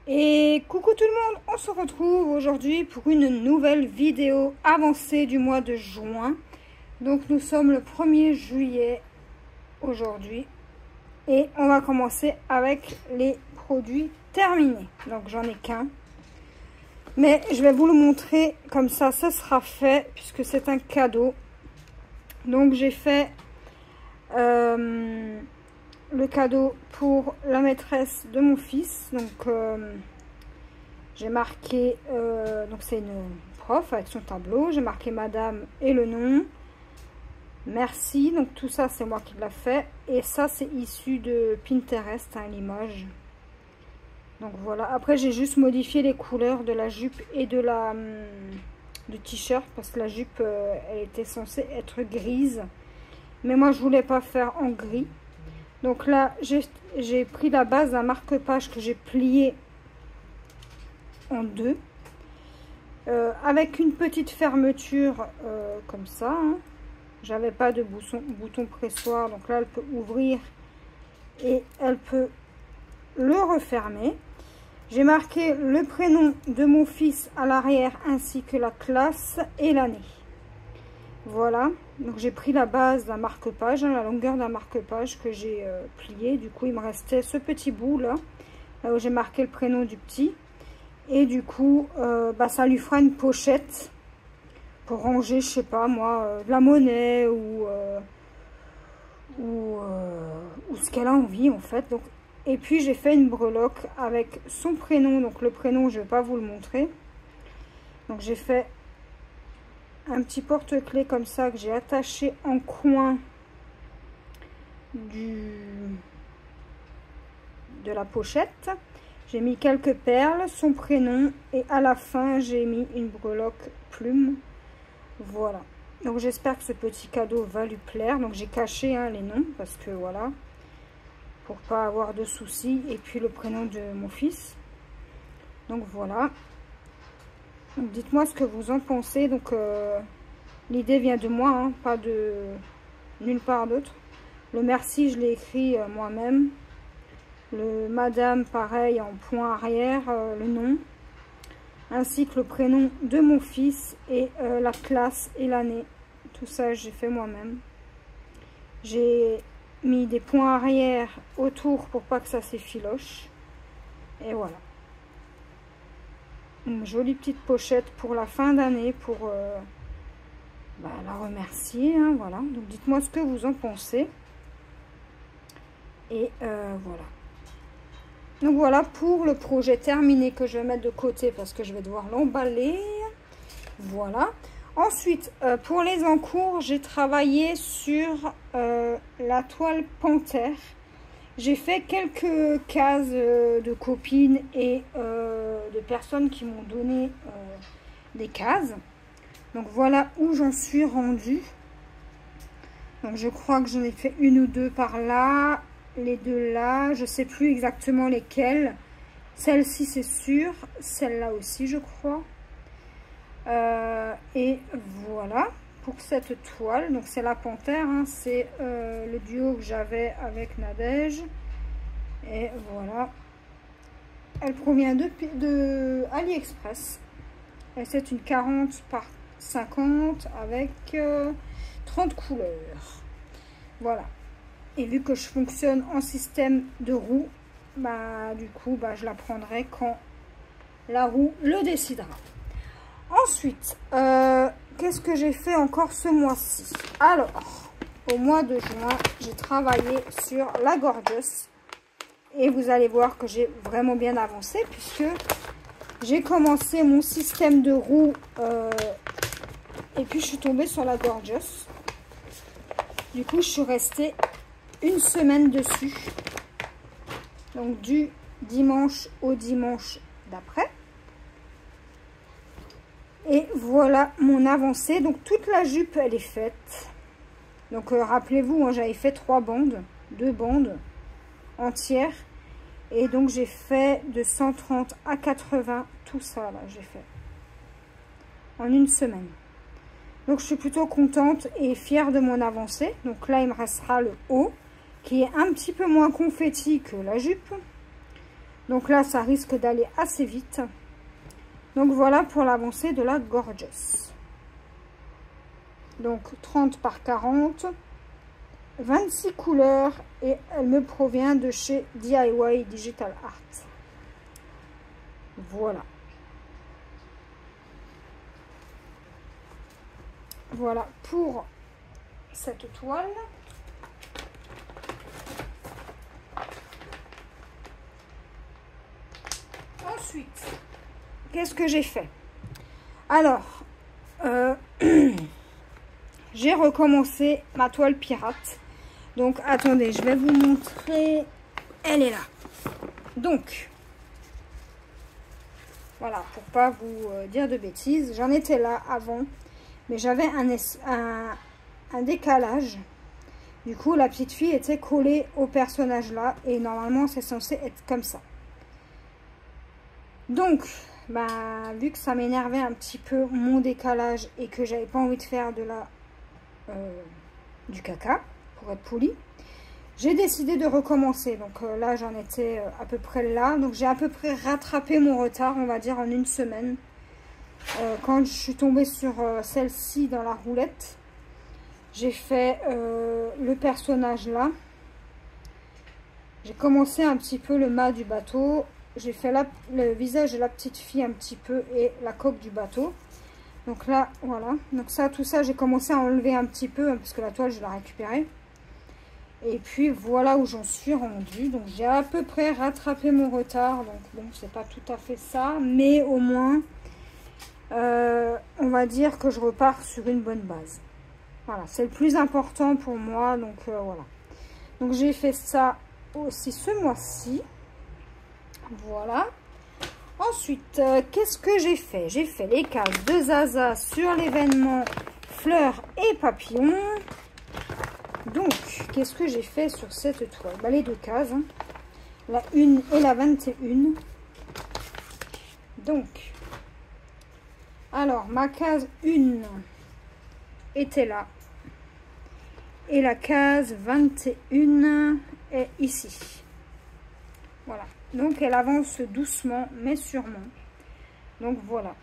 Et coucou tout le monde, on se retrouve aujourd'hui pour une nouvelle vidéo avancée du mois de juin. Donc nous sommes le 1er juillet aujourd'hui et on va commencer avec les produits terminés. Donc j'en ai qu'un, mais je vais vous le montrer comme ça sera fait puisque c'est un cadeau. Donc j'ai fait le cadeau pour la maîtresse de mon fils. Donc j'ai marqué, donc c'est une prof avec son tableau, j'ai marqué madame et le nom, merci. Donc tout ça c'est moi qui l'a fait et ça c'est issu de Pinterest, hein, l'image. Donc voilà, après j'ai juste modifié les couleurs de la jupe et de la du t-shirt parce que la jupe elle était censée être grise, mais moi je voulais pas faire en gris. Donc là, j'ai pris la base d'un marque-page que j'ai plié en deux. Avec une petite fermeture comme ça. Hein. J'avais pas de bouton pressoir. Donc là, elle peut ouvrir et elle peut le refermer. J'ai marqué le prénom de mon fils à l'arrière ainsi que la classe et l'année. Voilà, donc j'ai pris la base d'un marque-page, hein, la longueur d'un marque-page que j'ai plié. Du coup, il me restait ce petit bout là, où j'ai marqué le prénom du petit. Et du coup, ça lui fera une pochette pour ranger, je sais pas moi, de la monnaie ou ce qu'elle a envie en fait. Donc, et puis j'ai fait une breloque avec son prénom. Donc le prénom, je vais pas vous le montrer. Donc j'ai fait un petit porte-clés comme ça que j'ai attaché en coin de la pochette. J'ai mis quelques perles, son prénom et à la fin j'ai mis une breloque plume. Voilà, donc j'espère que ce petit cadeau va lui plaire. Donc j'ai caché les noms parce que voilà, pour pas avoir de soucis, et puis le prénom de mon fils. Donc voilà. Donc dites-moi ce que vous en pensez. Donc l'idée vient de moi, hein, pas de nulle part d'autre. Le merci, je l'ai écrit moi-même. Le madame, pareil, en point arrière, le nom. Ainsi que le prénom de mon fils et la classe et l'année. Tout ça, j'ai fait moi-même. J'ai mis des points arrière autour pour pas que ça s'effiloche. Et voilà. Une jolie petite pochette pour la fin d'année pour la remercier. Hein, voilà. Donc dites-moi ce que vous en pensez. Et voilà. Donc voilà pour le projet terminé que je vais mettre de côté parce que je vais devoir l'emballer. Voilà. Ensuite, pour les encours, j'ai travaillé sur la toile panthère. J'ai fait quelques cases de copines et de personnes qui m'ont donné des cases. Donc voilà où j'en suis rendue. Donc je crois que j'en ai fait une ou deux par là, les deux là, je sais plus exactement lesquelles. Celle-ci c'est sûr, celle-là aussi je crois. Et voilà pour cette toile. Donc c'est la panthère, hein, c'est le duo que j'avais avec Nadège. Et voilà, elle provient de AliExpress et c'est une 40 par 50 avec 30 couleurs. Voilà, et vu que je fonctionne en système de roue, du coup je la prendrai quand la roue le décidera. Ensuite, qu'est-ce que j'ai fait encore ce mois-ci? Alors, au mois de juin, j'ai travaillé sur la Gorgeous. Et vous allez voir que j'ai vraiment bien avancé puisque j'ai commencé mon système de roue et puis je suis tombée sur la Gorgeous. Du coup, je suis restée une semaine dessus. Donc, du dimanche au dimanche d'après. Et voilà mon avancée. Donc toute la jupe elle est faite. Donc rappelez-vous, hein, j'avais fait 3 bandes, 2 bandes entières. Et donc j'ai fait de 130 à 80, tout ça là j'ai fait. En une semaine. Donc je suis plutôt contente et fière de mon avancée. Donc là il me restera le haut, qui est un petit peu moins confetti que la jupe. Donc là, ça risque d'aller assez vite. Donc voilà pour l'avancée de la Gorgeous. Donc 30 par 40, 26 couleurs et elle me provient de chez DIY Digital Art. Voilà. Voilà pour cette toile. Ensuite, qu'est-ce que j'ai fait? Alors, j'ai recommencé ma toile pirate. Donc, attendez, je vais vous montrer. Elle est là. Donc, voilà, pour pas vous dire de bêtises. J'en étais là avant, mais j'avais un décalage. Du coup, la petite fille était collée au personnage là. Et normalement, c'est censé être comme ça. Donc, bah, vu que ça m'énervait un petit peu mon décalage et que j'avais pas envie de faire de du caca, pour être poli, j'ai décidé de recommencer. Donc là, j'en étais à peu près là. Donc j'ai à peu près rattrapé mon retard, on va dire, en une semaine. Quand je suis tombée sur celle-ci dans la roulette, j'ai fait le personnage là. J'ai commencé un petit peu le mât du bateau. J'ai fait le visage de la petite fille un petit peu et la coque du bateau. Donc là, voilà. Donc ça, tout ça, j'ai commencé à enlever un petit peu parce que la toile, je l'ai récupérée. Et puis voilà où j'en suis rendue. Donc j'ai à peu près rattrapé mon retard. Donc bon, c'est pas tout à fait ça, mais au moins, on va dire que je repars sur une bonne base. Voilà, c'est le plus important pour moi. Donc voilà. Donc j'ai fait ça aussi ce mois-ci. Voilà. Ensuite, qu'est-ce que j'ai fait? J'ai fait les cases de Zaza sur l'événement fleurs et papillons. Donc, qu'est-ce que j'ai fait sur cette toile? Bah, les deux cases, hein. La 1 et la 21. Donc, alors, ma case 1 était là. Et la case 21 est ici. Voilà. Donc, elle avance doucement, mais sûrement. Donc, voilà.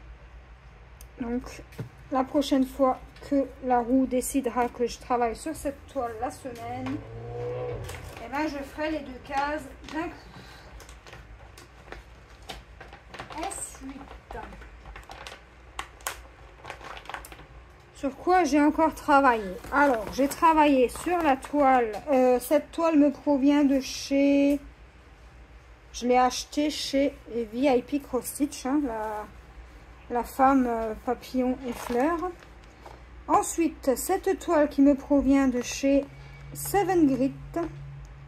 Donc, la prochaine fois que la roue décidera que je travaille sur cette toile la semaine, et ben, je ferai les deux cases d'un coup. Ensuite, sur quoi j'ai encore travaillé? Alors, j'ai travaillé sur la toile. Cette toile me provient de chez... Je l'ai acheté chez VIP Cross Stitch, hein, la femme papillon et fleurs. Ensuite, cette toile qui me provient de chez Seven Grit,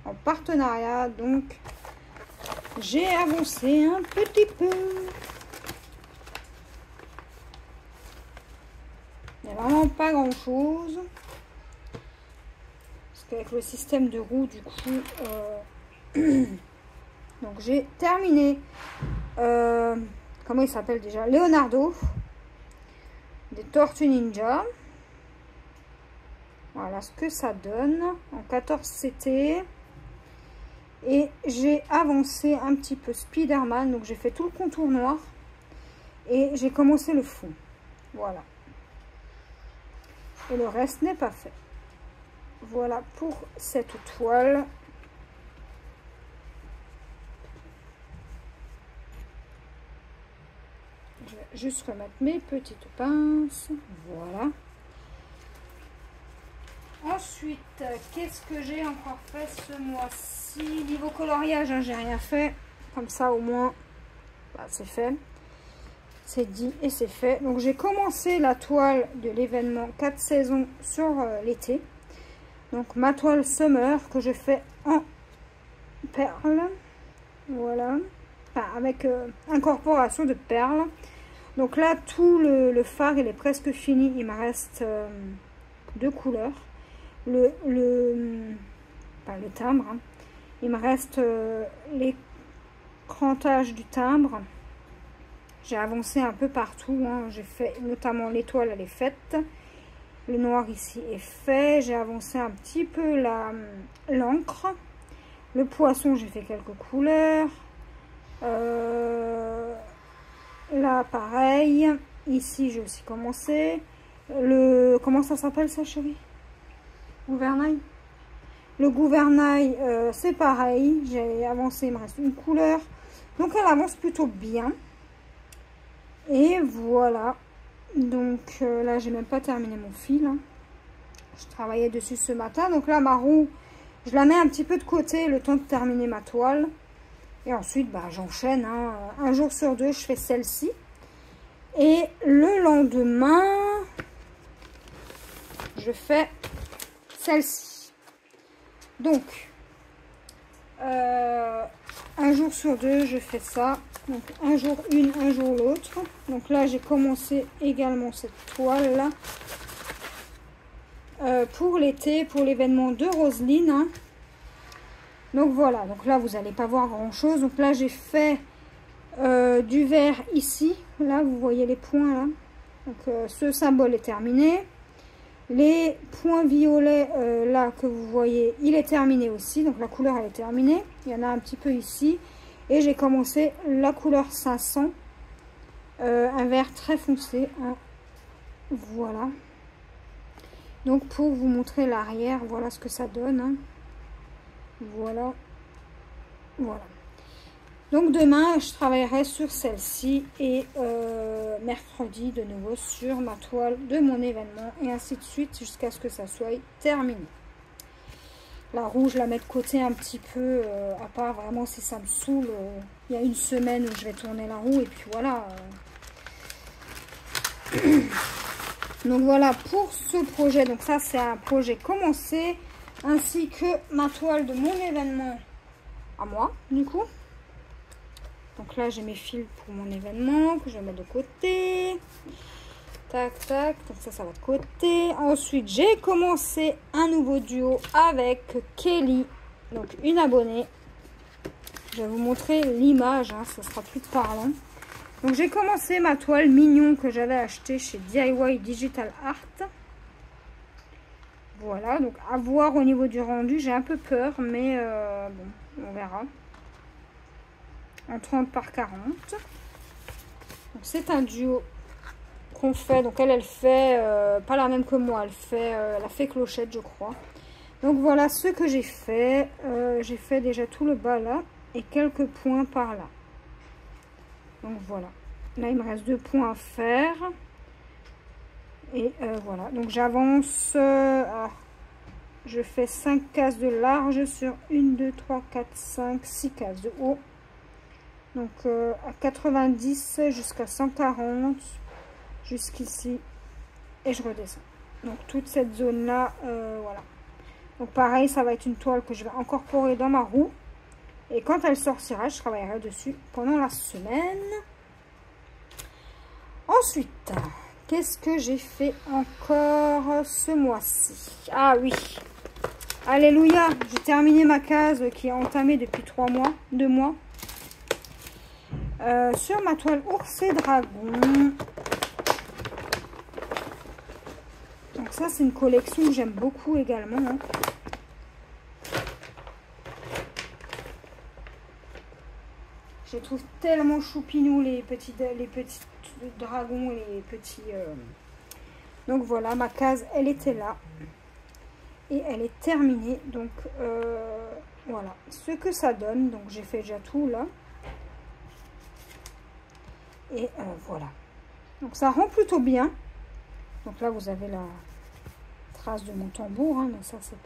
en partenariat. Donc, j'ai avancé un petit peu. Il n'y a vraiment pas grand chose. Parce qu'avec le système de roue, du coup... Donc j'ai terminé, comment il s'appelle déjà, Leonardo, des Tortues Ninja. Voilà ce que ça donne en 14 CT. Et j'ai avancé un petit peu Spider-Man, donc j'ai fait tout le contour noir. Et j'ai commencé le fond, voilà. Et le reste n'est pas fait. Voilà pour cette toile. Je vais juste remettre mes petites pinces. Voilà. Ensuite, qu'est-ce que j'ai encore fait ce mois-ci? Niveau coloriage, hein, j'ai rien fait. Comme ça, au moins, bah, c'est fait. C'est dit et c'est fait. Donc, j'ai commencé la toile de l'événement 4 saisons sur l'été. Donc, ma toile Summer que je fais en perles. Voilà. Enfin, avec incorporation de perles. Donc là, tout le fard, il est presque fini. Il me reste deux couleurs. Le timbre. Hein. Il me reste les crantages du timbre. J'ai avancé un peu partout. Hein. J'ai fait notamment l'étoile, elle est faite. Le noir ici est fait. J'ai avancé un petit peu l'encre. Le poisson, j'ai fait quelques couleurs. pareil. Ici, j'ai aussi commencé. Le... Comment ça s'appelle ça, chérie? Gouvernail. Le gouvernail, c'est pareil. J'ai avancé, il me reste une couleur. Donc, elle avance plutôt bien. Et voilà. Donc, là, j'ai même pas terminé mon fil. Hein. Je travaillais dessus ce matin. Donc là, ma roue, je la mets un petit peu de côté le temps de terminer ma toile. Et ensuite, bah, j'enchaîne. Hein. Un jour sur deux, je fais celle-ci. Et le lendemain, je fais celle-ci. Donc, un jour sur deux, je fais ça. Donc, un jour une, un jour l'autre. Donc là, j'ai commencé également cette toile-là. Pour l'été, pour l'événement de Roselyne. Hein. Donc voilà, donc là, vous n'allez pas voir grand-chose. Donc là, j'ai fait du vert ici. Là, vous voyez les points là. Donc ce symbole est terminé. Les points violets là que vous voyez, il est terminé aussi. Donc la couleur elle est terminée. Il y en a un petit peu ici. Et j'ai commencé la couleur 500. Un vert très foncé. Hein. Voilà. Donc pour vous montrer l'arrière, voilà ce que ça donne. Hein. Voilà. Voilà. Donc demain, je travaillerai sur celle-ci et mercredi de nouveau sur ma toile de mon événement et ainsi de suite jusqu'à ce que ça soit terminé. La roue, je la mets de côté un petit peu, à part vraiment si ça me saoule. Il y a une semaine où je vais tourner la roue et puis voilà. Donc voilà pour ce projet. Donc ça, c'est un projet commencé ainsi que ma toile de mon événement à moi, du coup. Donc là, j'ai mes fils pour mon événement que je vais mettre de côté. Tac, tac. Donc ça va de côté. Ensuite, j'ai commencé un nouveau duo avec Kelly. Donc une abonnée. Je vais vous montrer l'image. Hein, ça sera plus parlant. Donc j'ai commencé ma toile mignon que j'avais achetée chez DIY Digital Art. Voilà. Donc à voir au niveau du rendu. J'ai un peu peur. Mais bon, on verra. En 30 par 40. C'est un duo qu'on fait. Donc elle fait pas la même que moi. Elle a fait clochette, je crois. Donc voilà ce que j'ai fait. J'ai fait déjà tout le bas là et quelques points par là. Donc voilà. Là il me reste 2 points à faire. Et voilà. Donc j'avance. Je fais 5 cases de large sur 1, 2, 3, 4, 5, 6 cases de haut. Donc à 90 jusqu'à 140 jusqu'ici et je redescends. Donc toute cette zone là, voilà. Donc pareil, ça va être une toile que je vais incorporer dans ma roue. Et quand elle sortira, je travaillerai dessus pendant la semaine. Ensuite, qu'est-ce que j'ai fait encore ce mois-ci? Ah oui, alléluia, j'ai terminé ma case qui est entamée depuis 2 mois. Sur ma toile ours et dragon. Donc ça c'est une collection que j'aime beaucoup également. Hein. Je trouve tellement choupinou les petits dragons et les petits... Donc voilà, ma case elle était là. Et elle est terminée. Donc voilà ce que ça donne. Donc j'ai fait déjà tout là. Et voilà. Donc ça rend plutôt bien. Donc là vous avez la trace de mon tambour. Hein, mais ça c'est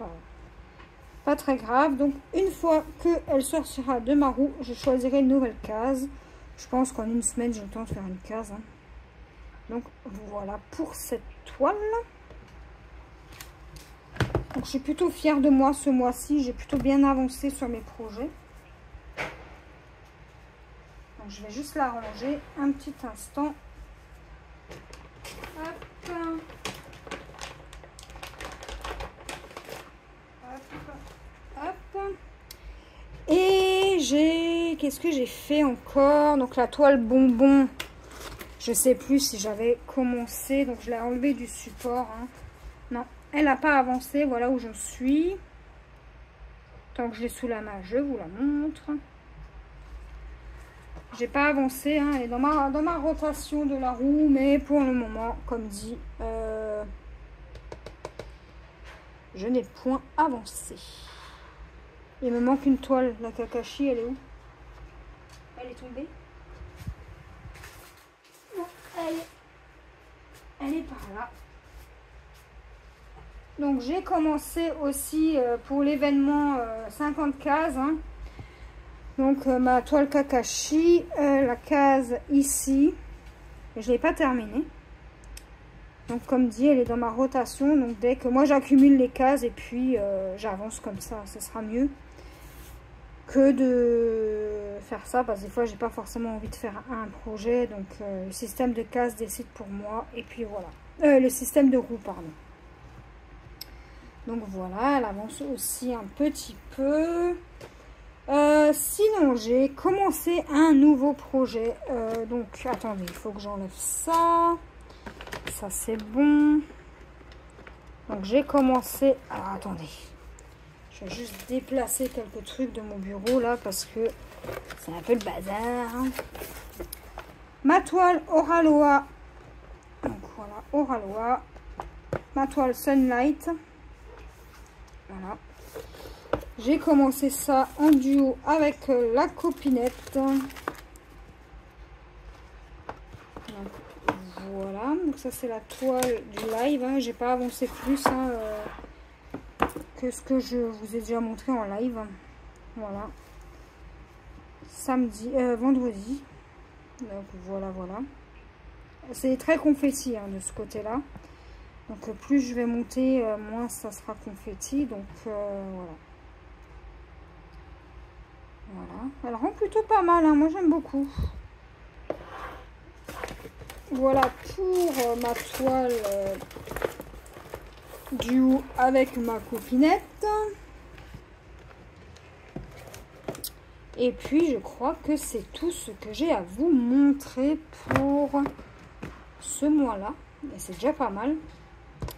pas très grave. Donc une fois qu'elle sortira de ma roue, je choisirai une nouvelle case. Je pense qu'en une semaine j'ai le temps de faire une case. Hein. Donc voilà pour cette toile. Donc je suis plutôt fière de moi ce mois-ci. J'ai plutôt bien avancé sur mes projets. Donc je vais juste la ranger un petit instant. Hop. Hop. Hop. Et qu'est-ce que j'ai fait encore? Donc la toile bonbon. Je sais plus si j'avais commencé. Donc je l'ai enlevé du support. Hein. Non, elle n'a pas avancé. Voilà où j'en suis. Tant que je l'ai sous la main, je vous la montre. J'ai pas avancé, hein, elle est dans ma rotation de la roue, mais pour le moment, comme dit, je n'ai point avancé. Il me manque une toile, la Kakashi, elle est où? Elle est tombée? Non, elle est par là. Donc j'ai commencé aussi pour l'événement 50 cases, hein. Donc ma toile Kakashi, la case ici, je ne l'ai pas terminée. Donc comme dit, elle est dans ma rotation. Donc dès que moi j'accumule les cases et puis j'avance comme ça, ce sera mieux que de faire ça. Parce que des fois j'ai pas forcément envie de faire un projet. Donc le système de cases décide pour moi. Et puis voilà. Le système de roue, pardon. Donc voilà, elle avance aussi un petit peu. Sinon, j'ai commencé un nouveau projet. Donc, attendez, il faut que j'enlève ça. Ça, c'est bon. Donc, j'ai commencé... Alors, attendez. Je vais juste déplacer quelques trucs de mon bureau, là, parce que c'est un peu le bazar. Ma toile Oraloa. Donc, voilà, Oraloa. Ma toile Sunlight. Voilà. J'ai commencé ça en duo avec la copinette. Donc, voilà, donc ça c'est la toile du live. Hein. J'ai pas avancé plus hein, que ce que je vous ai déjà montré en live. Voilà. Vendredi. Donc voilà. C'est très confetti hein, de ce côté-là. Donc plus je vais monter, moins ça sera confetti. Donc voilà. Voilà, elle rend plutôt pas mal, hein. Moi j'aime beaucoup. Voilà pour ma toile duo avec ma copinette. Et puis je crois que c'est tout ce que j'ai à vous montrer pour ce mois-là. Et c'est déjà pas mal.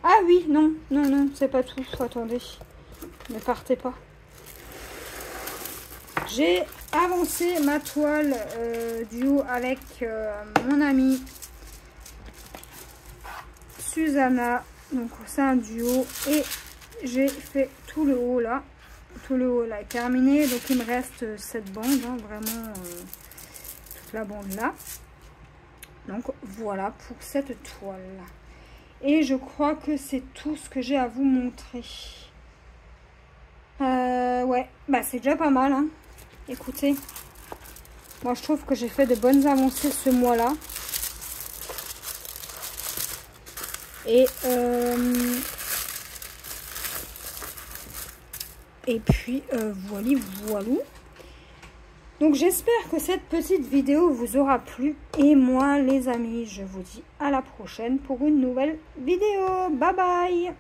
Ah oui, non, c'est pas tout. Attendez, ne partez pas. J'ai avancé ma toile duo avec mon amie Susanna. Donc c'est un duo et j'ai fait tout le haut là. Tout le haut là est terminé. Donc il me reste cette bande, hein, vraiment toute la bande là. Donc voilà pour cette toile. Et je crois que c'est tout ce que j'ai à vous montrer. Ouais, bah c'est déjà pas mal, hein. Écoutez, moi je trouve que j'ai fait de bonnes avancées ce mois-là. Et puis voilà. Donc j'espère que cette petite vidéo vous aura plu. Et moi les amis, je vous dis à la prochaine pour une nouvelle vidéo. Bye bye.